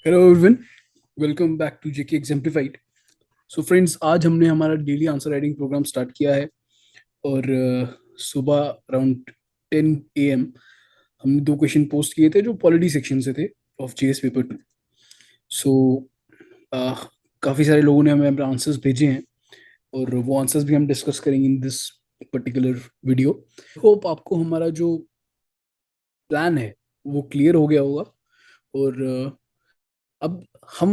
Hello everyone, welcome back to JK Exemplified. So friends, आज हमने हमारा daily answer writing programme start किया है। और सुबह अराउंड 10 AM हमने दो क्वेश्चन पोस्ट किए थे जो पॉलिटी सेक्शन से थे ऑफ जीएस पेपर 2। सो काफ़ी सारे लोगों ने हमें अपने आंसर्स भेजे हैं और वो आंसर्स भी हम डिस्कस करेंगे in this particular video. Hope आपको हमारा जो प्लान है वो क्लियर हो गया होगा। और अब हम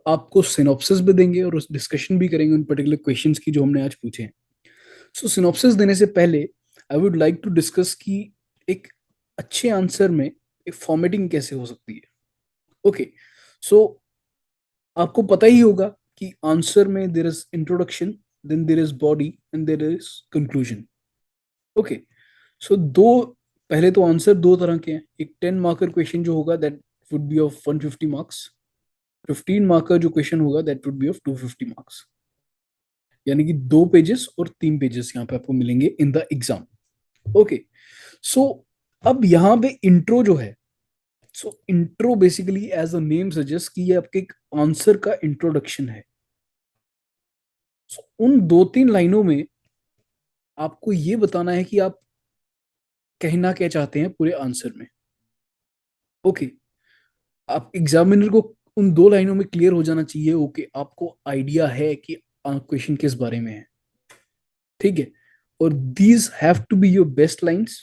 आपको सिनॉप्सिस भी देंगे और उस डिस्कशन भी करेंगे उन पर्टिकुलर क्वेश्चंस की जो हमने आज पूछे हैं। सो सिनॉप्सिस देने से पहले I would like to discuss कि एक अच्छे आंसर में एक फॉर्मेटिंग कैसे हो सकती है। ओके, सो आपको पता ही होगा कि आंसर में there is introduction, then there is body and there is conclusion. Okay, so दो पहले तो आंसर दो तरह के हैं। एक 10 मार्कर क्वेश्चन जो होगा that would be of 150 marks. 15 marker जो क्वेश्चन होगा that would be of 250 marks. यानी कि 2 पेजेस और 3 पेजेस यहाँ पे आपको मिलेंगे in the exam. Okay, so अब यहाँ पे इंट्रो जो है, so intro basically as a name suggest कि ये आपके एक आंसर का इंट्रोडक्शन है। उन 2-3 लाइनों में आपको ये बताना है कि आप कहना क्या चाहते हैं पूरे आंसर में। ओके, आप एग्जामिनर को उन 2 लाइनों में क्लियर हो जाना चाहिए। ओके, आपको आइडिया है कि क्वेश्चन किस बारे में है। ठीक है, और these have to be your best lines.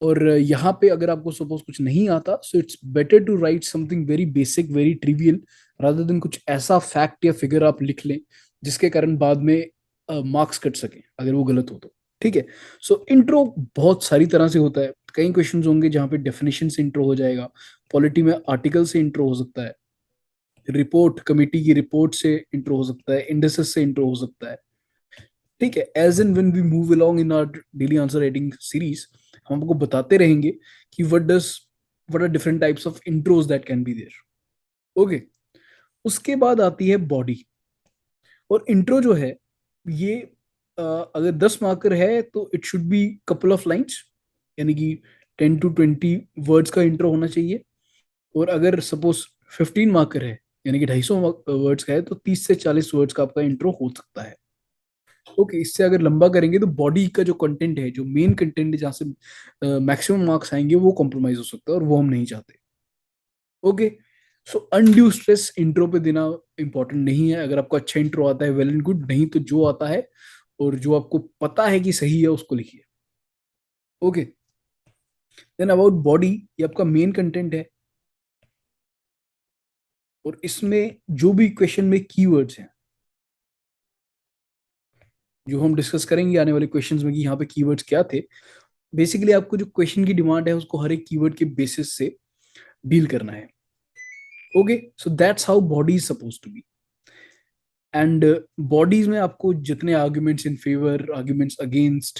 और यहाँ पे अगर आपको सपोज कुछ नहीं आता, so it's better to write something very basic, very trivial, rather than कुछ ऐसा फैक्ट या फिगर आप लिख लें जिसके कारण बाद में मार्क्स कट सके अगर वो गलत हो तो। ठीक है, सो इंट्रो बहुत सारी तरह से होता है। कई क्वेश्चंस होंगे जहाँ पे डेफिनेशन से इंट्रो हो जाएगा, पॉलिटी में आर्टिकल से इंट्रो हो सकता है, रिपोर्ट कमिटी की रिपोर्ट से इंट्रो हो सकता है, इंडेक्सेस से इंट्रो हो सकता है। ठीक है, as and when we move along in our daily answer writing series हम आपको बताते रहेंगे कि what are different types of intros that can be there. Okay, उसके बाद आती है बॉडी। और इंट्रो जो है ये अगर 10 मार्कर है तो it should be couple of lines, यानी कि 10 to 20 वर्ड्स का इंट्रो होना चाहिए। और अगर सपोज 15 मार्कर है यानी कि 250 वर्ड्स का है तो 30 से 40 वर्ड्स का आपका इंट्रो हो सकता है। ओके, इससे अगर लंबा करेंगे तो बॉडी का जो कंटेंट है, जो मेन कंटेंट है जहाँ से मैक्सिमम मार्क्स आएंगे, वो कॉम्प्रोमाइज हो सकता है और वो हम नहीं चाहते। ओके, सो अनड्यू स्ट्रेस इंट्रो पे देना इंपॉर्टेंट नहीं है। अगर आपको अच्छा इंट्रो आता है वेल एंड गुड, नहीं तो जो आता है और जो आपको पता है कि सही है उसको लिखिए। ओके, देन अबाउट बॉडी, ये आपका मेन कंटेंट है और इसमें जो भी क्वेश्चन में कीवर्ड्स हैं जो हम डिस्कस करेंगे आने वाले क्वेश्चंस में कि यहाँ पे कीवर्ड्स क्या थे। बेसिकली आपको जो क्वेश्चन की डिमांड है उसको हर एक कीवर्ड के बेसिस से डील करना है। Okay, so that's how body is suppose to be. And bodies में आपको जितने arguments in favour, arguments against,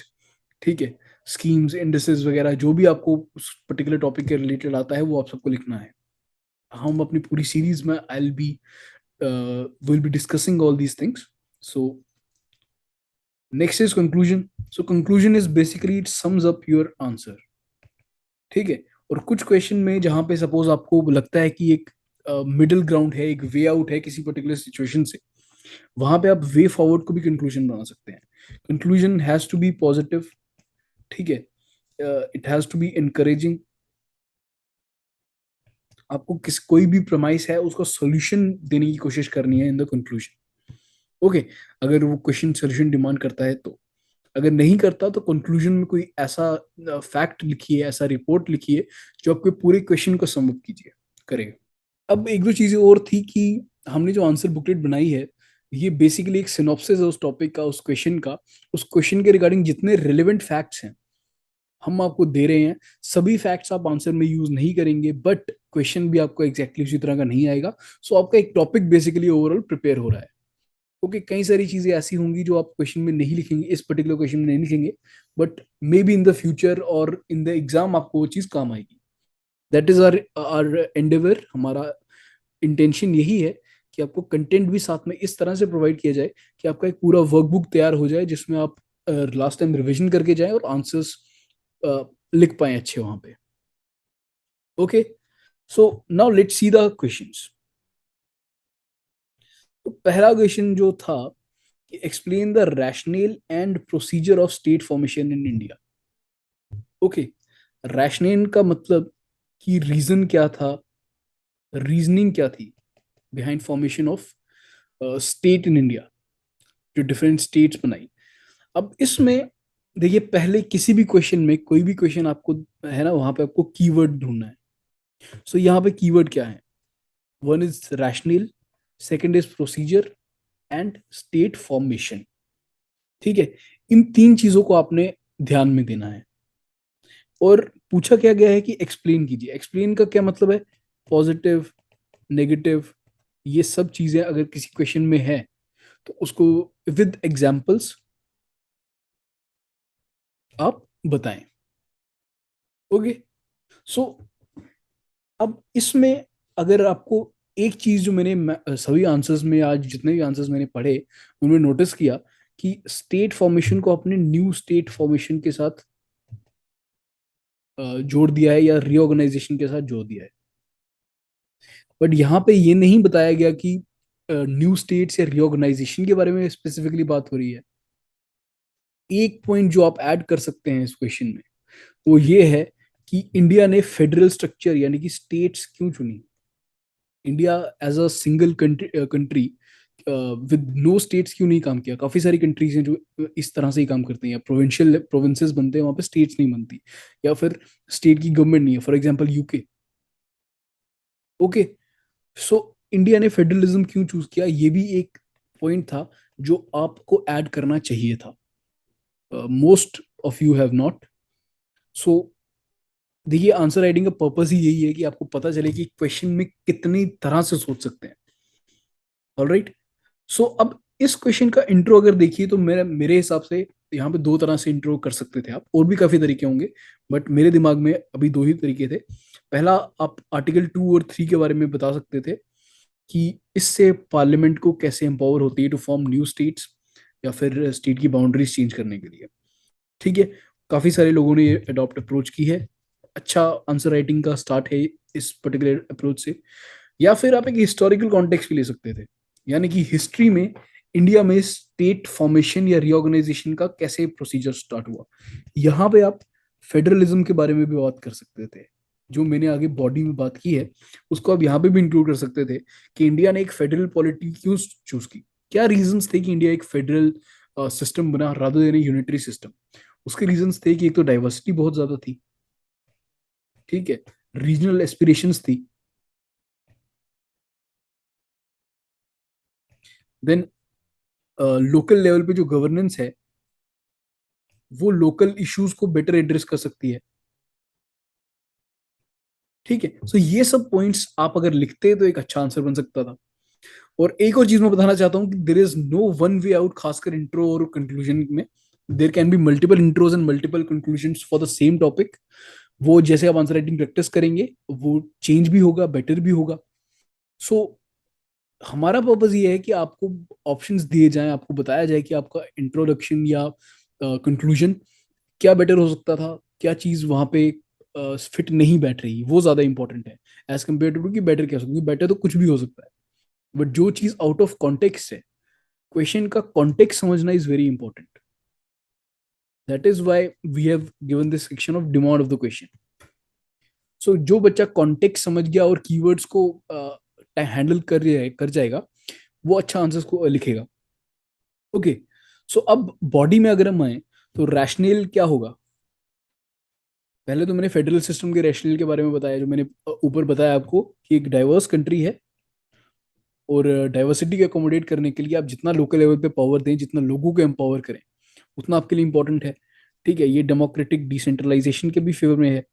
ठीक है, स्कीम्स, इंडिसेस वगैरह जो भी आपको उस पर्टिकुलर टॉपिक के रिलेटेड आता है वो आप सबको लिखना है। हम अपनी पूरी सीरीज में I be will be discussing all these things. So next is conclusion. So conclusion is basically it sums up your answer. ठीक है, और कुछ क्वेश्चन में जहां पे सपोज आपको लगता है कि एक मिडिल ग्राउंड है, एक वे आउट है किसी पर्टिकुलर सिचुएशन से, वहां पे आप वे फॉरवर्ड को भी कंक्लूजन बना सकते हैं। Conclusion has to be positive. ठीक है, it has to be encouraging. आपको किस कोई भी प्रमाइस है उसका सॉल्यूशन देने की कोशिश करनी है इन द कंक्लूजन। ओके, अगर वो क्वेश्चन सॉल्यूशन डिमांड करता है तो, अगर नहीं करता तो कंक्लूजन में कोई ऐसा फैक्ट लिखिए, ऐसा रिपोर्ट लिखिए जो आपके पूरे क्वेश्चन को समअप कीजिए करेगा। अब एक दो चीजें और थी कि हमने जो आंसर बुकलेट बनाई है ये बेसिकली एक सिनॉप्सिस है उस टॉपिक का, उस क्वेश्चन का। उस क्वेश्चन के रिगार्डिंग जितने रिलेवेंट फैक्ट्स हैं हम आपको दे रहे हैं। सभी फैक्ट्स आप आंसर में यूज नहीं करेंगे बट क्वेश्चन भी आपको एग्जैक्टली उसी तरह का नहीं आएगा। सो आपका एक टॉपिक बेसिकली ओवरऑल प्रिपेयर हो रहा है। ओके, कई सारी चीजें ऐसी होंगी जो आप क्वेश्चन में नहीं लिखेंगे, इस पर्टिकुलर क्वेश्चन में नहीं लिखेंगे, but may be in the future और इन द एग्जाम आपको वो चीज काम आएगी। That is our our endeavour. हमारा इंटेंशन यही है कि आपको कंटेंट भी साथ में इस तरह से प्रोवाइड किया जाए कि आपका एक पूरा वर्कबुक तैयार हो जाए जिसमें आप लास्ट टाइम रिवीजन करके जाएं और आंसर्स लिख पाए अच्छे वहां पे। Okay, so now let's see the questions. तो पहला क्वेश्चन जो था कि explain the rational and procedure of state formation in India. Okay, rational का मतलब कि रीजन क्या था, रीजनिंग क्या थी behind formation of state in India, जो डिफरेंट स्टेट्स बनाई। अब इसमें देखिए, पहले किसी भी क्वेश्चन में, कोई भी क्वेश्चन आपको है ना, वहां पे आपको कीवर्ड ढूंढना है। सो यहाँ पे कीवर्ड क्या है? One is rational, second is procedure, and state formation. ठीक है, इन तीन चीजों को आपने ध्यान में देना है। और पूछा क्या गया है कि एक्सप्लेन कीजिए। एक्सप्लेन का क्या मतलब है? पॉजिटिव, नेगेटिव, ये सब चीजें अगर किसी क्वेश्चन में है तो उसको विद एग्जांपल्स आप बताएं। ओके, सो अब इसमें अगर आपको एक चीज जो सभी आंसर्स में, आज जितने भी आंसर्स मैंने पढ़े उनमें नोटिस किया कि स्टेट फॉर्मेशन को अपने न्यू स्टेट फॉर्मेशन के साथ जोड़ दिया है या रीऑर्गेनाइजेशन के साथ जोड़ दिया है। बट यहाँ पे ये नहीं बताया गया कि न्यू स्टेट्स या रीऑर्गेनाइजेशन के बारे में स्पेसिफिकली बात हो रही है। एक पॉइंट जो आप ऐड कर सकते हैं इस क्वेश्चन में वो ये है कि इंडिया ने फेडरल स्ट्रक्चर यानी कि स्टेट्स क्यों चुनी। India as a single country with no states क्यों नहीं काम किया? काफी सारी कंट्रीज हैं जो इस तरह से ही काम करती हैं, प्रोविंशियल प्रोविंसेस बनते हैं, वहां पे स्टेट्स नहीं बनती, या फिर स्टेट की गवर्नमेंट नहीं है, for example UK. Okay, so India ने फेडरलिज्म क्यों चूज किया, ये भी एक पॉइंट था जो आपको ऐड करना चाहिए था। Most of you have not. So देखिए, आंसर राइटिंग का पर्पस ही यही है कि आपको पता चले कि क्वेश्चन में कितनी तरह से सोच सकते हैं। ऑलराइट, सो अब इस क्वेश्चन का इंट्रो अगर देखिए तो मेरे मेरे हिसाब से यहाँ पे दो तरह से इंट्रो कर सकते थे आप, और भी काफी तरीके होंगे, बट मेरे दिमाग में अभी दो ही तरीके थे। पहला, आप आर्टिकल 2 और 3 के बारे में बता सकते थे कि इससे पार्लियामेंट को कैसे एम्पावर होती है टू फॉर्म न्यू स्टेट्स, या फिर स्टेट की बाउंड्रीज चेंज करने के लिए। ठीक है, काफी सारे लोगों ने ये अडॉप्ट अप्रोच की है। अच्छा आंसर राइटिंग का स्टार्ट है इस पर्टिकुलर अप्रोच से। या फिर आप एक हिस्टोरिकल कॉन्टेक्स्ट भी ले सकते थे, यानी कि हिस्ट्री में इंडिया में स्टेट फॉर्मेशन या रीऑर्गेनाइजेशन का कैसे प्रोसीजर स्टार्ट हुआ। यहाँ पे आप फेडरलिज्म के बारे में भी बात कर सकते थे, जो मैंने आगे बॉडी में बात की है उसको आप यहाँ पे भी इंक्लूड कर सकते थे कि इंडिया ने एक फेडरल पॉलिटी क्यों चूज की, क्या रीजंस थे कि इंडिया एक फेडरल सिस्टम बना रादर देन यूनिटरी सिस्टम। उसके रीजंस थे कि एक तो डाइवर्सिटी बहुत ज्यादा थी, ठीक है, रीजनल एस्पिरेशंस थी, देन लोकल लेवल पे जो गवर्नेंस है वो लोकल इश्यूज को बेटर एड्रेस कर सकती है। ठीक है, सो ये सब पॉइंट्स आप अगर लिखते तो एक अच्छा आंसर बन सकता था। और एक और चीज मैं बताना चाहता हूँ कि there is no one way out, खासकर इंट्रो और कंक्लूजन में। There can be multiple intros and multiple conclusion for the same topic. वो जैसे आप आंसर राइटिंग प्रैक्टिस करेंगे वो चेंज भी होगा, बेटर भी होगा। सो हमारा पर्पज ये है कि आपको ऑप्शंस दिए जाएं, आपको बताया जाए कि आपका इंट्रोडक्शन या कंक्लूजन क्या बेटर हो सकता था, क्या चीज वहां पे फिट नहीं बैठ रही, वो ज्यादा इंपॉर्टेंट है एज कम्पेयर टू कि बेटर क्या हो सकता है। बेटर तो कुछ भी हो सकता है, बट जो चीज आउट ऑफ कॉन्टेक्स्ट है, क्वेश्चन का कॉन्टेक्स्ट समझना is very important. That is why we have given this section of demand of the question. So जो बच्चा कॉन्टेक्स्ट समझ गया और कीवर्ड्स को हैंडल कर जाएगा, वो अच्छा आंसर्स को लिखेगा। ओके, सो अब बॉडी में अगर हम आए तो रैशनल क्या होगा? पहले तो मैंने फेडरल सिस्टम के रैशनल के बारे में बताया, जो मैंने ऊपर बताया आपको कि एक डाइवर्स कंट्री है, और डाइवर्सिटी को अकोमोडेट करने के लिए आप जितना लोकल लेवल पे पावर दें, जितना लोगों को एम्पावर करें, उतना आपके लिए इंपॉर्टेंट है। ठीक है, ये डेमोक्रेटिक डिसेंट्रलाइजेशन के भी फेवर में है।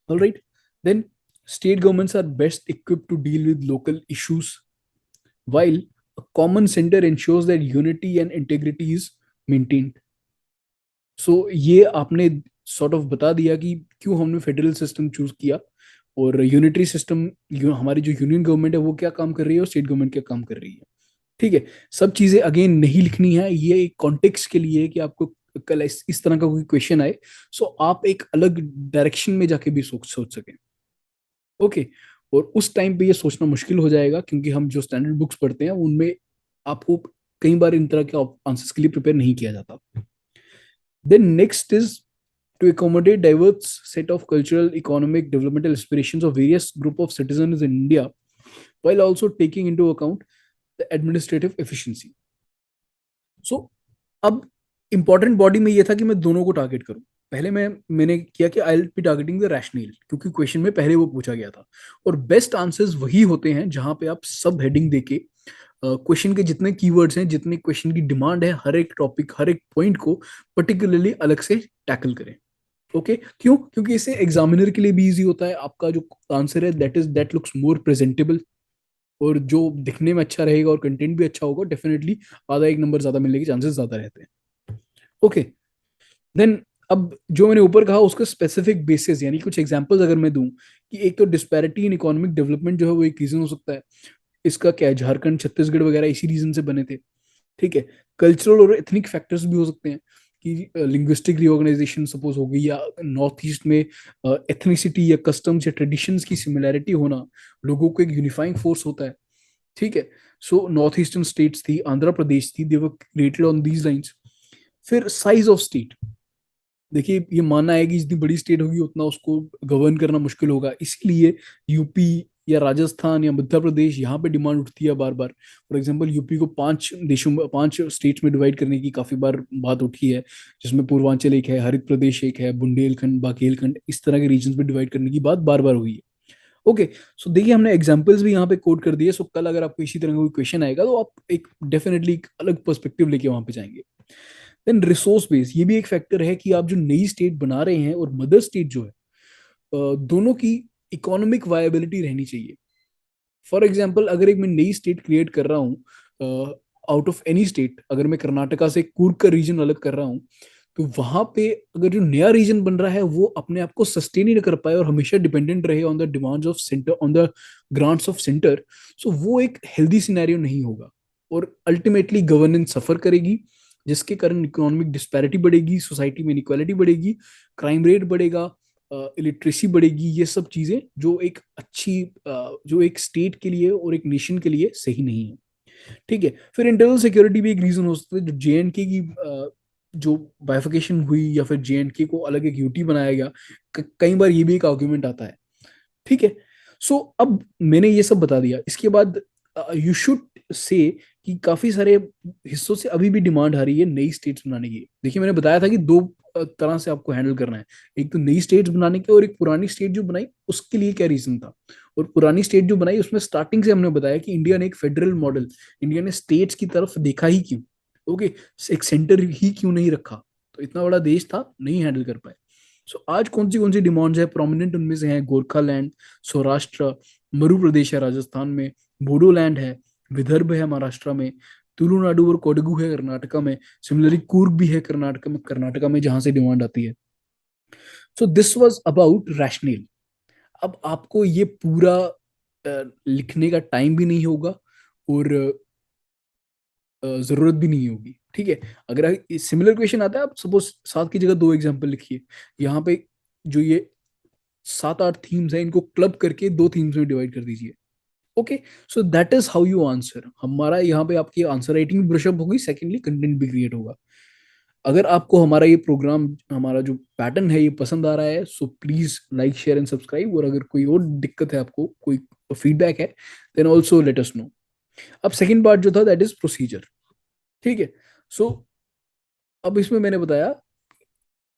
Alright, then state governments are best equipped to deal with local issues, while a common center ensures that unity and integrity is maintained. सो ये आपने सॉर्ट ऑफ बता दिया कि क्यों हमने फेडरल सिस्टम चूज किया, और यूनिटरी सिस्टम, हमारी जो यूनियन गवर्नमेंट है वो क्या काम कर रही है और स्टेट गवर्नमेंट क्या काम कर रही है। ठीक है, सब चीजें अगेन नहीं लिखनी है, ये एक कॉन्टेक्स्ट के लिए है कि आपको कल इस तरह का कोई क्वेश्चन आए, सो आप एक अलग डायरेक्शन में जाके भी सोच सोच सकें। ओके। और उस टाइम पे ये सोचना मुश्किल हो जाएगा, क्योंकि हम जो स्टैंडर्ड बुक्स पढ़ते हैं उनमें आपको कई बार इन तरह के आंसर्स के लिए प्रिपेयर नहीं किया जाता। Then next is to accommodate diverse set of cultural, economic, developmental aspirations of various group of citizens in India, while also taking into account the administrative efficiency. So, अब इंपॉर्टेंट बॉडी में ये था कि मैं दोनों को टारगेट करूं। पहले मैंने किया कि आई बी टारगेटिंग द रैशनल, क्योंकि क्वेश्चन में पहले वो पूछा गया था। और बेस्ट आंसर्स वही होते हैं जहां पे आप सब हेडिंग देके क्वेश्चन के जितने कीवर्ड्स हैं, जितने क्वेश्चन की डिमांड है, हर एक टॉपिक, हर एक पॉइंट को पर्टिकुलरली अलग से टैकल करें। ओके क्यों? क्योंकि इससे एग्जामिनर के लिए भी इजी होता है, आपका जो आंसर है दैट लुक्स मोर प्रेजेंटेबल, और जो दिखने में अच्छा रहेगा और कंटेंट भी अच्छा होगा, डेफिनेटली आधा एक नंबर ज्यादा मिलने के चांसेस ज्यादा रहते हैं। ओके। देन अब जो मैंने ऊपर कहा उसका स्पेसिफिक बेसिस, यानी कुछ एग्जांपल्स अगर मैं दूं कि एक तो डिस्पैरिटी इन इकोनॉमिक डेवलपमेंट जो है वो एक रीजन हो सकता है। इसका क्या है, झारखंड छत्तीसगढ़ वगैरह इसी रीजन से बने थे। ठीक है। कल्चरल और एथनिक फैक्टर्स भी हो सकते हैं, कि लिंग्विस्टिक रिऑर्गेनाइजेशन सपोज हो गई, या नॉर्थ ईस्ट में एथनिसिटी या कस्टम्स या ट्रेडिशंस की सिमिलैरिटी होना लोगों को एक यूनिफाइंग फोर्स होता है। ठीक है। सो नॉर्थ ईस्टर्न स्टेट्स थी, आंध्र प्रदेश थी, they were created on these lines. फिर साइज ऑफ स्टेट, देखिए ये मानना है कि जितनी बड़ी स्टेट होगी उतना उसको गवर्न करना मुश्किल होगा, इसलिए यूपी या राजस्थान या मध्य प्रदेश यहाँ पे डिमांड उठती है बार बार। फॉर एग्जांपल यूपी को 5 देशों में, 5 स्टेट्स में डिवाइड करने की काफी बार बात उठी है, जिसमें पूर्वांचल एक है, हरित प्रदेश एक है, बुंदेलखंड, बाघेलखंड, इस तरह के रीजन में डिवाइड करने की बात बार बार हुई है। ओके। सो देखिए हमने एग्जाम्पल्स भी यहाँ पे कोड कर दिए, सो कल अगर आपको इसी तरह का कोई क्वेश्चन आएगा तो आप एक डेफिनेटली एक अलग पर्सपेक्टिव लेके वहां पे जाएंगे। देन रिसोर्स बेस, ये भी एक फैक्टर है कि आप जो नई स्टेट बना रहे हैं और मदर स्टेट जो है, दोनों की इकोनॉमिक वायबिलिटी रहनी चाहिए। फॉर एग्जाम्पल अगर एक मैं नई स्टेट क्रिएट कर रहा हूँ आउट ऑफ एनी स्टेट, अगर मैं कर्नाटका से कूर्ग का रीजन अलग कर रहा हूँ, तो वहां पे अगर जो नया रीजन बन रहा है वो अपने आप को सस्टेन ही ना कर पाए और हमेशा डिपेंडेंट रहे on the demands of centre, on the grants of centre, so वो एक हेल्दी सिनेरियो नहीं होगा, और अल्टीमेटली गवर्नेंस सफर करेगी, जिसके कारण इकोनॉमिक डिस्पैरिटी बढ़ेगी, सोसाइटी में इनइक्वालिटी बढ़ेगी, क्राइम रेट बढ़ेगा, इलिटरेसी बढ़ेगी। ये सब चीजें जो एक अच्छी जो एक स्टेट के लिए और एक नेशन के लिए सही नहीं है। ठीक है। फिर इंटरनल सिक्योरिटी भी एक रीजन हो सकता है, जो जेएनके की जो बाइफिकेशन हुई या फिर जेएनके को अलग एक यूटी बनाया गया, कई बार ये भी एक आर्ग्यूमेंट आता है। ठीक है। सो अब मैंने ये सब बता दिया, इसके बाद यू शुड से कि काफी सारे हिस्सों से अभी भी डिमांड आ रही है नई स्टेट्स बनाने की। देखिए मैंने बताया था कि दो तरह से आपको हैंडल करना है, एक तो नई स्टेट्स बनाने के, और एक पुरानी स्टेट जो बनाई उसके लिए क्या रीजन था। और पुरानी स्टेट जो बनाई उसमें स्टार्टिंग से हमने बताया कि इंडिया ने एक फेडरल मॉडल, इंडिया ने स्टेट्स की तरफ देखा ही क्यों। ओके। एक सेंटर ही क्यों नहीं रखा, तो इतना बड़ा देश था, नहीं हैंडल कर पाए। सो आज कौन सी डिमांड्स है प्रोमिनेंट, उनमें से हैं गोरखालैंड, सौराष्ट्र, मरु प्रदेश है राजस्थान में, बोडोलैंड है, विदर्भ है महाराष्ट्र में, तुलुनाडु और कोडगु है कर्नाटका में, सिमिलरली कूर्ग भी है कर्नाटका में जहां से डिमांड आती है। So this was about rational. अब आपको ये पूरा लिखने का टाइम भी नहीं होगा, और जरूरत भी नहीं होगी। ठीक है। अगर सिमिलर क्वेश्चन आता है, आप सपोज 7 की जगह 2 एग्जाम्पल लिखिए, यहाँ पे जो ये 7-8 थीम्स हैं इनको क्लब करके 2 थीम्स में डिवाइड कर दीजिए। Okay. So that is how you answer. हमारा यहाँ पे आपकी आंसर राइटिंग भी ब्रशअप होगी, सेकेंडली कंटेंट भी क्रिएट होगा। अगर आपको हमारा ये प्रोग्राम, हमारा जो पैटर्न है ये पसंद आ रहा है, so please like share and subscribe, और अगर कोई और दिक्कत है, आपको कोई फीडबैक है, then also let us know. अब सेकेंड पार्ट जो था दैट इज प्रोसीजर। ठीक है। सो अब इसमें मैंने बताया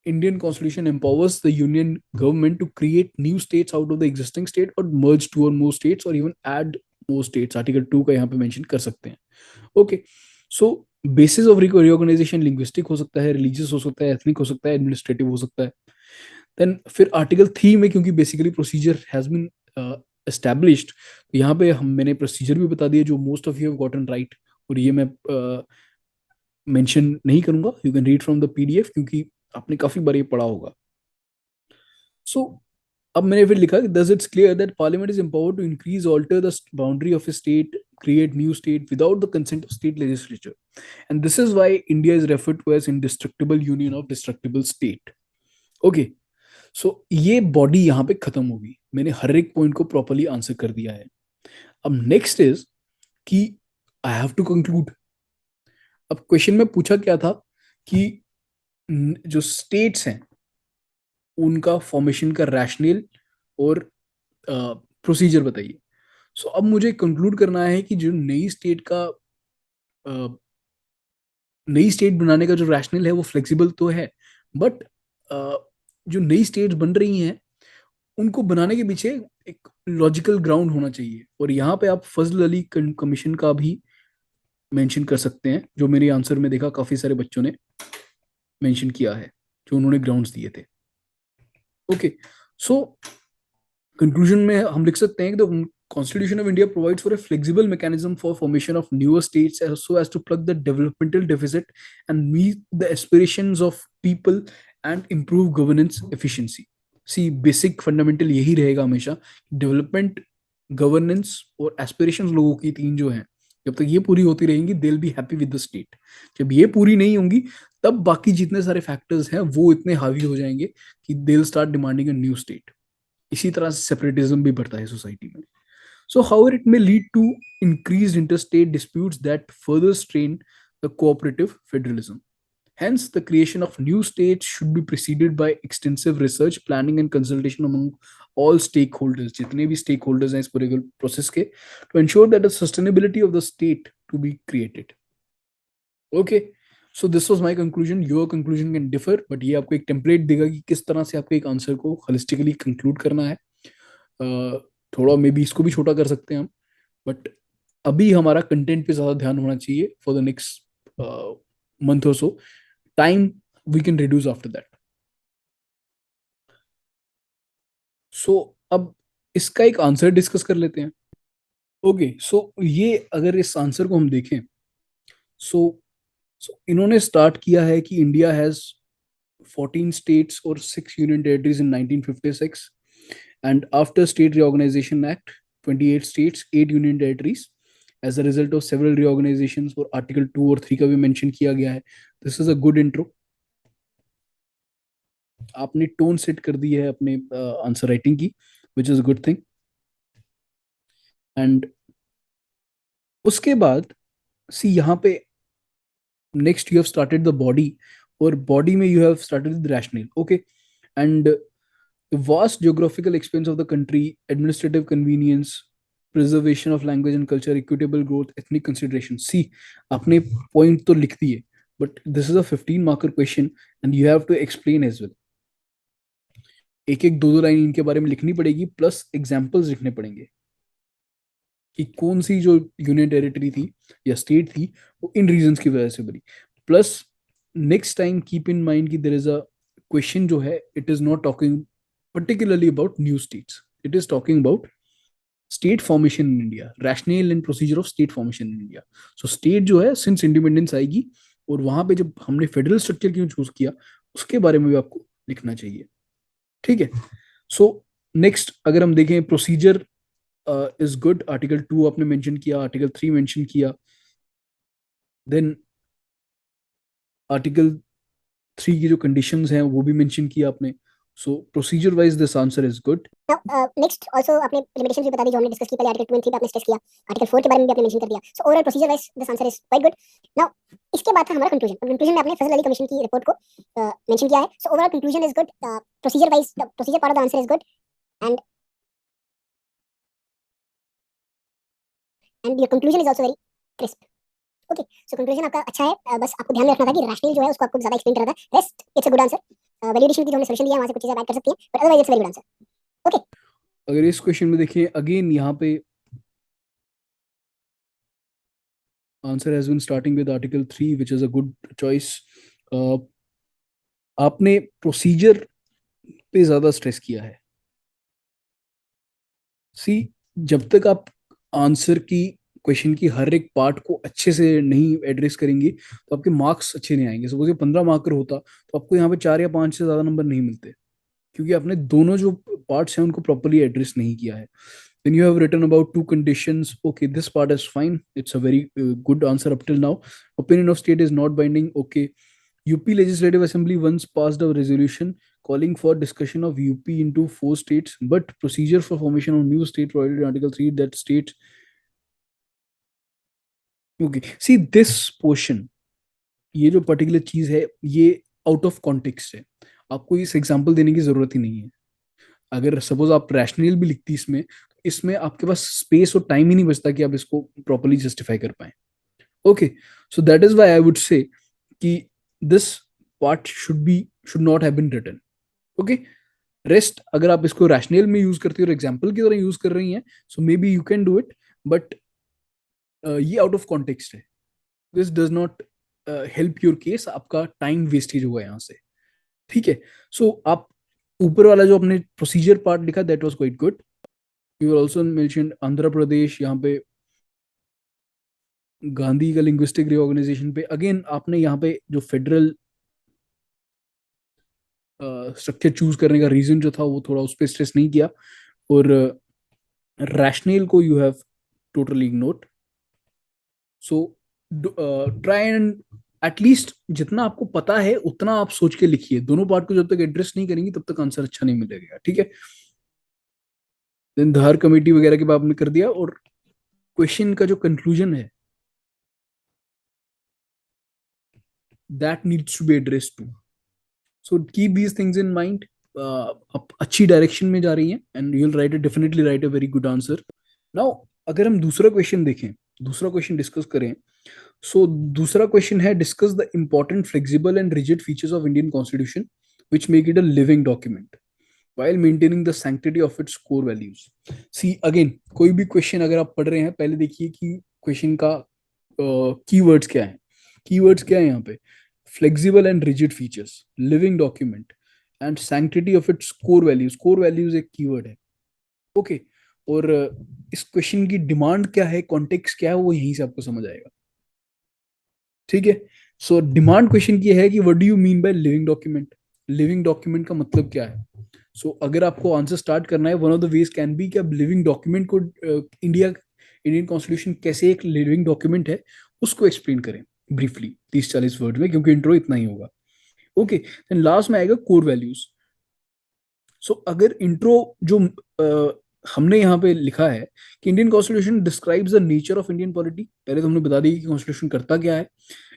Indian constitution empowers the union government to create new states out of the existing state, और merge 2 or more states, और even add more states, article 2 का यहाँ पे मेंशन कर सकते हैं। Okay. So basis of reorganisation linguistic हो सकता है, रिलीजियस हो सकता है, एथनिक हो सकता है, एडमिनिस्ट्रेटिव हो सकता है। देन फिर आर्टिकल 3 में क्योंकि basically procedure has been established, तो यहाँ पे मैंने प्रोसीजर भी बता दिया जो most of you have gotten right, और ये मैं मेंशन नहीं करूंगा, you can read from the PDF, क्योंकि आपने काफी बार ये पढ़ा होगा। सो अब मैंने फिर लिखा कि thus it's clear that parliament is empowered to increase alter the boundary of a state create new state without the consent of state legislature. And this is why India is referred to as indestructible union of destructible state. Okay, सो ये body यहाँ पे खत्म होगी. मैंने हर एक point को properly answer कर दिया है. अब नेक्स्ट इज कि आई हैव टू कंक्लूड. अब क्वेश्चन में पूछा क्या था कि जो स्टेट्स हैं उनका फॉर्मेशन का रैशनल और प्रोसीजर बताइए. सो अब मुझे कंक्लूड करना है कि जो नई स्टेट बनाने का जो रैशनल है वो फ्लेक्सिबल तो है, बट जो नई स्टेट्स बन रही हैं उनको बनाने के पीछे एक लॉजिकल ग्राउंड होना चाहिए. और यहाँ पे आप फजल अली कमीशन का भी मेंशन कर सकते हैं, जो मेरे आंसर में देखा काफी सारे बच्चों ने मेंशन किया है, जो उन्होंने ग्राउंड्स दिए थे. ओके, सो कंक्लूजन में हम लिख सकते हैं कि the Constitution of India provides for a flexible mechanism for formation of newer states so as to plug the developmental deficit and meet the aspirations of people and improve governance efficiency. See, basic fundamental यही रहेगा हमेशा. Development, governance और aspirations लोगों की तीन जो हैं, जब तक ये पूरी होती रहेंगी they will be happy with the state. जब ये पूरी नहीं होंगी तब बाकी जितने सारे फैक्टर्स हैं वो इतने हावी हो जाएंगे कि they will start demanding a new state. इसी तरह से सेपरेटिज्म भी बढ़ता है सोसाइटी में. So, however, it may lead to increased interstate disputes that further strain the cooperative federalism. Hence, the creation of new states should be preceded by extensive research, planning, and consultation among all stakeholders, जितने भी stakeholders हैं इस पूरे process के, to ensure that the sustainability of the state to be created. Okay, so this was my conclusion. Your conclusion can differ, but ये आपको एक template देगा कि किस तरह से आपको एक आंसर को holistically conclude करना है. थोड़ा मे बी इसको भी छोटा कर सकते हैं हम, बट अभी हमारा कंटेंट पे ज्यादा ध्यान होना चाहिए फॉर द नेक्स्ट मंथ और so. Time we can reduce after that. So अब इसका एक आंसर डिस्कस कर लेते हैं. ओके, सो ये अगर इस आंसर को हम देखें, सो इन्होंने स्टार्ट किया है कि इंडिया हैज 14 स्टेट्स और 6 union territories in 1956. And after State Reorganization Act, 28 states, 8 union territories. As a result of several reorganizations, और Article 2 और 3 का भी mention किया गया है. This is a good intro. आपने टोन सेट कर दी है अपने आंसर राइटिंग की, which is a good thing. And उसके बाद see यहाँ पे next you have started the body, और body में you have started with rationale. Okay, and the vast geographical expanse of the country, administrative convenience, preservation of language and culture, equitable growth, ethnic consideration. See, आपने point तो लिख दिए, but this is a 15 marker question and you have to explain as well. एक एक दो दो line इनके बारे में लिखनी पड़ेगी, प्लस एग्जाम्पल्स लिखने पड़ेंगे कि कौन सी जो यूनियन टेरिटरी थी या स्टेट थी वो इन रीजंस की वजह से बनी. Plus next time keep in mind कि देयर इज अ क्वेश्चन जो है, it is not talking particularly about new states. It is talking about state formation in India, rationale and procedure of state formation in India. So state जो है since independence आएगी, और वहां पे जब हमने फेडरल स्ट्रक्चर क्यों चूज किया उसके बारे में भी आपको लिखना चाहिए. ठीक है. सो नेक्स्ट अगर हम देखें, प्रोसीजर इज गुड. आर्टिकल 2 आपने मेंशन किया, आर्टिकल 3 मेंशन किया, देन आर्टिकल 3 की जो कंडीशंस हैं वो भी मेंशन किया आपने. So procedure wise this answer is good. Now next also आपने limitations भी बता दी जो हमने डिस्कस की पहले. आर्टिकल 2 and 3 पे आपने स्ट्रेस किया, आर्टिकल 4 के बारे में भी आपने मेंशन कर दिया. So overall procedure wise this answer is quite good. Now इसके बाद था हमारा कंक्लूजन. कंक्लूजन में आपने फजल अली कमीशन की रिपोर्ट को मेंशन किया है. So overall conclusion is good. Procedure wise the procedure part of the answer is good and your conclusion is also very crisp. Okay, so conclusion आपका अच्छा है. बस आपको ध्यान में रखना था कि रैशनल जो है उसको आपको ज्यादा एक्सप्लेन करना था. Rest it's a good answer. Value addition की जो हमने सॉल्यूशन दिया है वहां से कुछ चीजें ऐड कर सकती हैं, but otherwise it's very good answer. Okay, अगर इस क्वेश्चन में देखिए अगेन यहाँ पे answer has been starting with article 3 which is a good choice. आपने प्रोसीजर पे ज्यादा स्ट्रेस किया है. सी, जब तक आप आंसर की क्वेश्चन की हर एक पार्ट को अच्छे से नहीं एड्रेस करेंगे तो आपके मार्क्स अच्छे नहीं आएंगे. सपोज ये 15 मार्कर होता तो आपको यहाँ पे 4 या 5 से ज्यादा नंबर नहीं मिलते, क्योंकि आपने दोनों जो पार्ट्स हैं उनको प्रॉपरली एड्रेस नहीं किया है. Then you have written about two conditions. Okay, this part is fine. It's a very good answer up till now. Opinion of state is not binding. Okay. UP Legislative Assembly once passed a resolution calling for discussion of UP into 4 states, but procedure for formation of new state provided in Article 3 that states. Okay, see this portion, ये जो particular चीज है ये out of context है. आपको इस example देने की जरूरत ही नहीं है. अगर सपोज आप रैशनल भी लिखती इसमें, तो इसमें आपके पास स्पेस और टाइम ही नहीं बचता कि आप इसको प्रॉपरली जस्टिफाई कर पाए. Okay, so that is why I would say कि this part should not have been written. Okay, rest अगर आप इसको रैशनल में यूज करती हो और एग्जाम्पल की तरह यूज कर रही हैं, so maybe you can do it, but ये आउट ऑफ कॉन्टेक्स्ट है. This does not help your case. आपका टाइम वेस्टेज होगा यहाँ से. ठीक है, सो आप ऊपर वाला जो आपने प्रोसीजर पार्ट लिखा that was quite good. You also mentioned Andhra Pradesh, यहाँ पे गांधी का लिंग्विस्टिक रिऑर्गेनाइजेशन पे. अगेन आपने यहाँ पे जो फेडरल स्ट्रक्चर चूज करने का रीजन जो था वो थोड़ा उस पर स्ट्रेस नहीं किया, और रैशनल को you have totally ignored. So try and at least जितना आपको पता है उतना आप सोच के लिखिए. दोनों पार्ट को जब तक एड्रेस नहीं करेंगे तब तक आंसर अच्छा नहीं मिलेगा. ठीक है, देन धार कमेटी वगैरह के बाद आपने कर दिया, और क्वेश्चन का जो कंक्लूजन है that needs to be addressed too. So keep these things in mind. आप अच्छी डायरेक्शन में जा रही हैं and you will write definitely write a very good answer. Now अगर हम दूसरा क्वेश्चन देखें, दूसरा क्वेश्चन डिस्कस करें, सो दूसरा क्वेश्चन है discuss the important flexible and rigid features of Indian constitution which make it a living document while maintaining the sanctity of its core values. See again, कोई भी क्वेश्चन अगर आप पढ़ रहे हैं पहले देखिए कि क्वेश्चन का कीवर्ड्स क्या है. कीवर्ड्स क्या है यहाँ पे? Flexible and rigid features, living document and sanctity of its core values. Core values एक कीवर्ड है. ओके, और इस क्वेश्चन की डिमांड क्या है, कॉन्टेक्स्ट क्या है, वो यहीं से आपको समझ आएगा. ठीक है, सो डिमांड क्वेश्चन की है कि what do you mean by living document. Living document का मतलब क्या है? सो अगर आपको आंसर स्टार्ट करना है, one of the ways can be कि आप लिविंग डॉक्यूमेंट को इंडियन कॉन्स्टिट्यूशन कैसे एक लिविंग डॉक्यूमेंट है उसको एक्सप्लेन करें ब्रीफली 30-40 वर्ड में, क्योंकि इंट्रो इतना ही होगा. ओके, देन लास्ट में आएगा कोर वैल्यूज. सो अगर इंट्रो जो हमने यहाँ पे लिखा है कि Indian constitution describes the nature of Indian polity, पहले तो हमने बता दी कि कॉन्स्टिट्यूशन करता क्या है.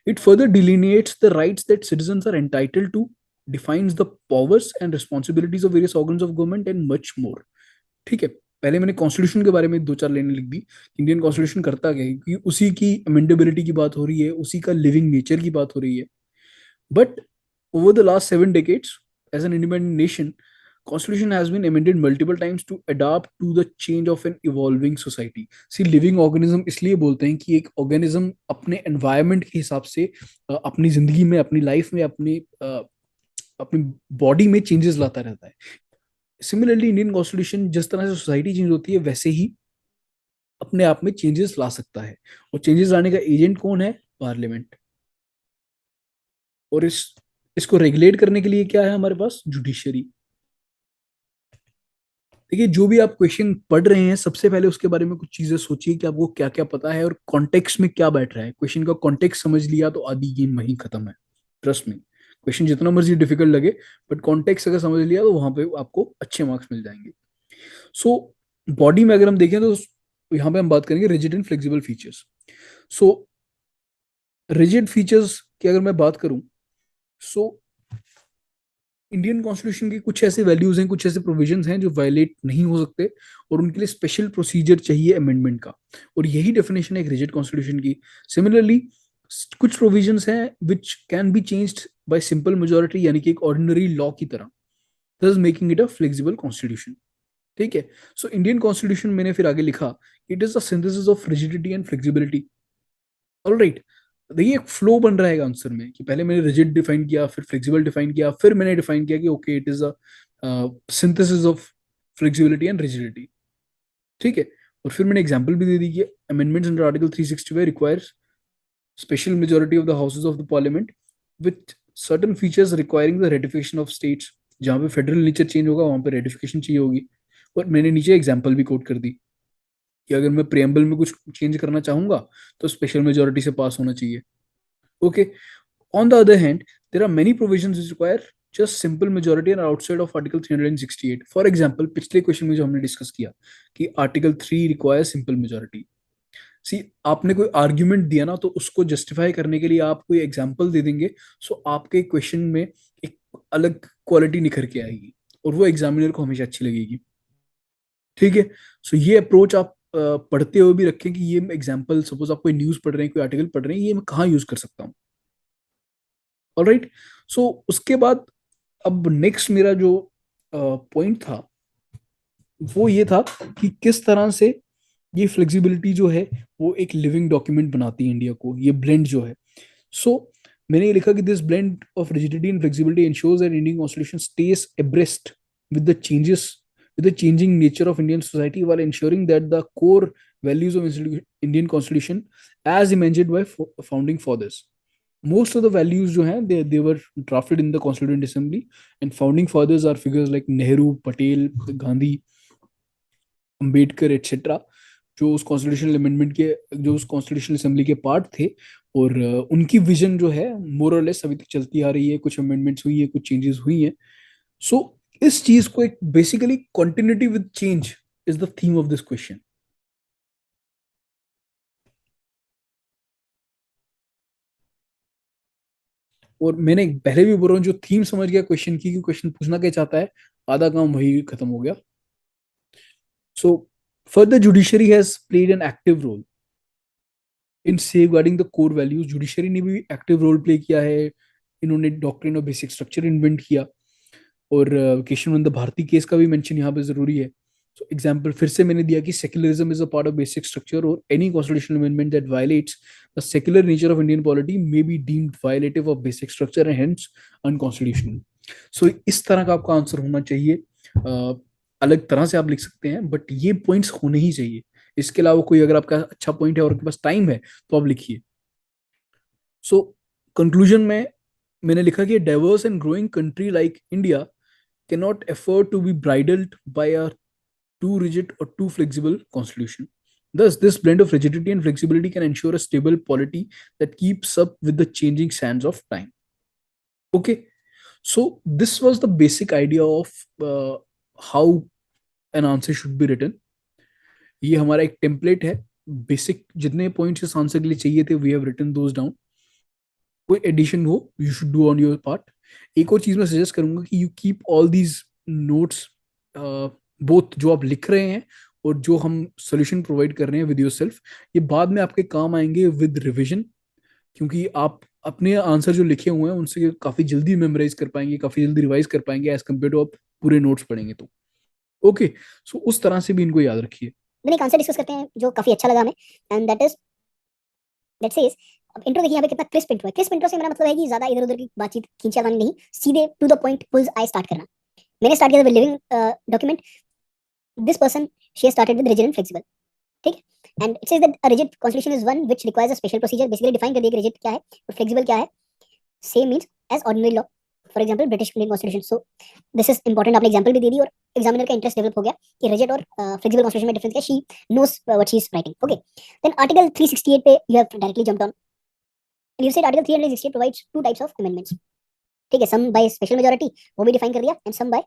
It further delineates the rights that citizens are entitled to, defines the powers and responsibilities of various organs of government and much more. ठीक है, पहले मैंने कॉन्स्टिट्यूशन के बारे में 2-4 लाइनें लिख दी. इंडियन कॉन्स्टिट्यूशन करता क्या है, क्योंकि उसी की अमेंडेबिलिटी की बात हो रही है, उसी का लिविंग नेचर की बात हो रही है. But over the last 7 decades as an independent nation, constitution has been amended multiple times to adapt to the change of an evolving society. See, living organism इसलिए बोलते हैं कि एक ऑर्गेनिज्म अपने एनवायरनमेंट के हिसाब से अपनी जिंदगी में, अपनी लाइफ में, अपनी बॉडी में चेंजेस लाता रहता है. सिमिलरली इंडियन कॉन्स्टिट्यूशन जिस तरह से सोसाइटी चेंज होती है वैसे ही अपने आप में चेंजेस ला सकता है, और चेंजेस लाने का एजेंट कौन है? पार्लियामेंट. और इसको रेगुलेट करने के लिए क्या है हमारे पास? जुडिशरी. देखिए, जो भी आप क्वेश्चन पढ़ रहे हैं सबसे पहले उसके बारे में कुछ चीजें सोचिए कि आपको क्या क्या पता है और कॉन्टेक्स्ट में क्या बैठ रहा है. क्वेश्चन का कॉन्टेक्स्ट समझ लिया तो आधी गेम वहीं खत्म है. ट्रस्ट में, क्वेश्चन जितना मर्जी डिफिकल्ट लगे, बट कॉन्टेक्स्ट अगर समझ लिया तो वहां पे आपको अच्छे मार्क्स मिल जाएंगे. सो बॉडी में अगर हम देखें तो यहाँ पे हम बात करेंगे rigid and flexible features. So rigid features की अगर मैं बात करूं, सो इंडियन कॉन्स्टिट्यूशन की कुछ ऐसे वैल्यूज हैं, कुछ ऐसे प्रोविजंस हैं जो वायलेट नहीं हो सकते, और उनके लिए स्पेशल प्रोसीजर चाहिए अमेंडमेंट का, और यही डेफिनेशन है एक रिजिड कॉन्स्टिट्यूशन की. सिमिलरली कुछ प्रोविजंस हैं which can be changed by simple majority, यानी कि एक ऑर्डिनरी लॉ की तरह, thus making it a flexible constitution. ठीक है, सो इंडियन कॉन्स्टिट्यूशन मैंने फिर आगे लिखा, it is a synthesis of rigidity and flexibility. Alright, देखिए एक फ्लो बन रहा है आंसर में कि पहले मैंने रिजिड डिफाइन किया, फिर फ्लेक्सिबल डिफाइन किया, फिर मैंने डिफाइन किया कि okay it is a synthesis of flexibility and rigidity. ठीक है, और फिर मैंने एग्जांपल भी दे दी कि amendments under article 365 requires special majority of the houses of the parliament with certain features requiring the ratification of states. जहाँ पे फेडरल नेचर चेंज होगा वहां पे रेटिफिकेशन चाहिए होगी। और मैंने नीचे एग्जाम्पल भी कोट कर दी कि अगर मैं प्रियम्बल में कुछ चेंज करना चाहूंगा तो स्पेशल मेजोरिटी से पास होना चाहिए। Okay. On the other hand, there are many provisions which require just simple majority and outside of article 368। For example, पिछले क्वेश्चन में जो हमने डिस्कस किया कि article 3 require simple majority. See, आपने कोई आर्ग्यूमेंट दिया ना, तो उसको जस्टिफाई करने के लिए आप कोई एग्जांपल दे देंगे, सो आपके क्वेश्चन में एक अलग क्वालिटी निखर के आएगी और वो एग्जामिनर को हमेशा अच्छी लगेगी। ठीक है। सो ये अप्रोच आप पढ़ते हुए भी रखें कि ये एग्जाम्पल, सपोज आप कोई न्यूज पढ़ रहे हैं, कोई आर्टिकल पढ़ रहे हैं, ये मैं कहाँ यूज कर सकता हूँ। ऑलराइट। सो उसके बाद अब नेक्स्ट मेरा जो पॉइंट था वो ये था कि किस तरह से ये फ्लेक्सिबिलिटी जो है वो एक लिविंग डॉक्यूमेंट बनाती है इंडिया को, ये ब्लेंड जो है। सो मैंने ये लिखा कि this blend of rigidity and flexibility ensures that Indian constitution stays abreast with the changes, with the changing nature of Indian society, while ensuring that the core values of Indian constitution as imagined by founding fathers, most of the values जो हैं they were drafted in the constituent assembly, and founding fathers are figures like Nehru, Patel, Gandhi, Ambedkar etcetera, जो उस constitutional amendment के, जो उस constitutional assembly के part थे। और उनकी विजन जो है मोर और लेस अभी तक चलती आ रही है, कुछ अमेंडमेंट्स हुई है, कुछ चेंजेस हुई हैं। सो इस चीज को एक basically continuity with change is the theme of this question. और मैंने पहले भी बोल रहा हूँ, जो थीम समझ गया क्वेश्चन की कि क्वेश्चन पूछना क्या चाहता है, आधा काम वही खत्म हो गया। So further, judiciary has played an active role in safeguarding the core values. Judiciary ने भी एक्टिव रोल प्ले किया है। इन्होंने doctrine of basic structure invent किया। और केशवानंद भारती केस का भी मेंशन यहाँ पे जरूरी है। सो एग्जांपल फिर से मैंने दिया कि secularism is a part of basic structure, और any constitutional amendment that violates the secular nature of Indian polity may be deemed violative of basic structure and hence unconstitutional. So इस तरह का आपका आंसर होना चाहिए। अलग तरह से आप लिख सकते हैं, बट ये पॉइंट्स होने ही चाहिए। इसके अलावा कोई अगर आपका अच्छा पॉइंट है और आपके पास टाइम है तो आप लिखिए। सो कंक्लूजन में मैंने लिखा कि diverse and growing country like India cannot afford to be bridled by a too rigid or too flexible constitution. Thus, this blend of rigidity and flexibility can ensure a stable polity that keeps up with the changing sands of time. Okay, so this was the basic idea of how an answer should be written. ये हमारा एक template है। Basic जितने points इस answer के लिए चाहिए थे, we have written those down. कोई एडिशन हो, you should do on your part. एक और चीज मैं सजेस्ट करूंगा कि you keep all these notes, both जो आप लिख रहे हैं और जो हम सोल्यूशन प्रोवाइड कर रहे हैं विद योर सेल्फ, ये बाद में आपके काम आएंगे विद रिविजन। क्योंकि आप अपने आंसर जो लिखे हुए हैं उनसे काफी जल्दी मेमोराइज कर पाएंगे, काफी जल्दी रिवाइज कर पाएंगे एज कम्पेयर टू आप पूरे नोट्स पढ़ेंगे तो। ओके। सो उस तरह से भी इनको याद रखिए। मैंने एक आंसर डिस्कस करते हैं जो काफी अच्छा लगा हमें, एंड दैट सेज, अब इंट्रो देखिए यहाँ पे कितना क्रिस्प इंट्रो है। क्रिस्प इंट्रो से मेरा मतलब है कि ज्यादा इधर उधर की बातचीत खींचावानी नहीं, सीधे टू द पॉइंट, पुल्स आई स्टार्ट करना। मैंने स्टार्ट किया था living document. This person she started with rigid and flexible, ठीक है। And it says that a rigid constitution is one which requires a special procedure. Basically define कर दिया कि रिजिड क्या है और फ्लेक्सिबल क्या है। Same means as ordinary law, for example British Indian constitution. So this is important, आपने example भी दे दी और एग्जामिनर का इंटरेस्ट डेवलप हो गया कि रिजिड और फ्लेक्सिबल कॉन्स्टिट्यूशन में डिफरेंस क्या है। She knows what she is writing. Okay, then article 368 पे you have directly jumped on, and you said article 368 provides two types of amendments, ठीक है। सम बाय स्पेशल मेजॉरिटी, वो भी डिफाइन कर दिया, and some by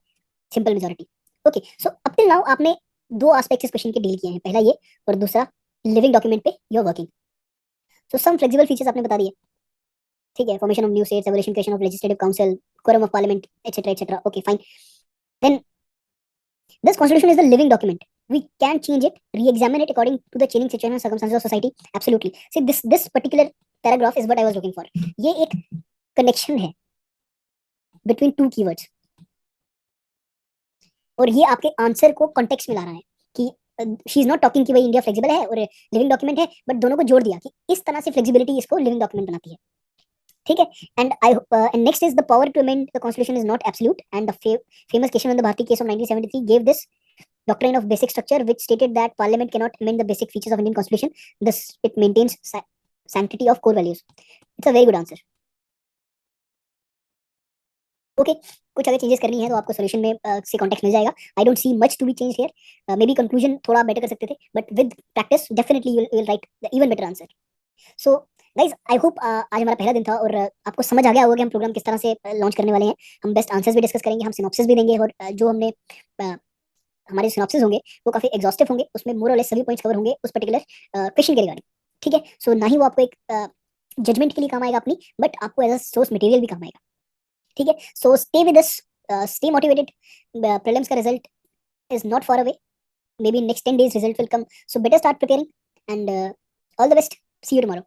simple majority. Okay, so up till now आपने दो aspects इस क्वेश्चन के डील किए हैं, पहला ये और दूसरा लिविंग डॉक्यूमेंट पे you are working. So some flexible features आपने बता दिए, ठीक है। Formation of new states, evolution creation of legislative council, quorum of parliament, etc. Okay, fine. Then this constitution is the living document. We can change it, re-examine it according to the changing situation and circumstances of society. Absolutely. See, this particular paragraph is what I was looking for. ये एक connection है between two keywords, और ये आपके answer को context में ला रहा है कि शी इज नॉट टॉकिंग कि भाई इंडिया फ्लेक्सिबल है और लिविंग डॉक्यूमेंट है, बट दोनों को जोड़ दिया कि इस तरह से फ्लेक्सिबिलिटी इसको लिविंग डॉक्यूमेंट बनाती है, ठीक है। And I and next is the power to amend the constitution is not absolute, and the famous Kesavananda Bharati case of 1973 gave this doctrine of basic structure which stated that parliament cannot amend the basic features of Indian constitution, thus it maintains sanctity of core values. It's a very good answer. Okay, कुछ अगर changes करनी है तो आपको solution में से context मिल जाएगा. I don't see much to be change here. Maybe conclusion थोड़ा बेटर कर सकते थे, but with practice definitely you will write the even better answer. So guys, I hope आज हमारा पहला दिन था और आपको समझ आ गया होगा कि हम प्रोग्राम किस तरह से लॉन्च करने वाले हैं. हम बेस्ट आंसर्स भी डिस्कस करेंगे, हम सिनॉप्सिस भी देंगे, और जो हमने हमारे सिनॉप्सिस होंगे वो काफी एग्जॉस्टिव होंगे. उसमें मोर और लेस सभी पॉइंट्स कवर होंगे उस पर्टिकुलर क्वेश्चन के रिगार्डिंग. ठीक है, सो ना ही वो आपको एक जजमेंट के लिए काम आएगा अपनी, बट आपको एज अ सोर्स मटेरियल भी काम आएगा. ठीक है, so stay with us, stay motivated. Prelims का result is not far away. Maybe in next 10 days result will come, so better start preparing, and all the best. See you tomorrow.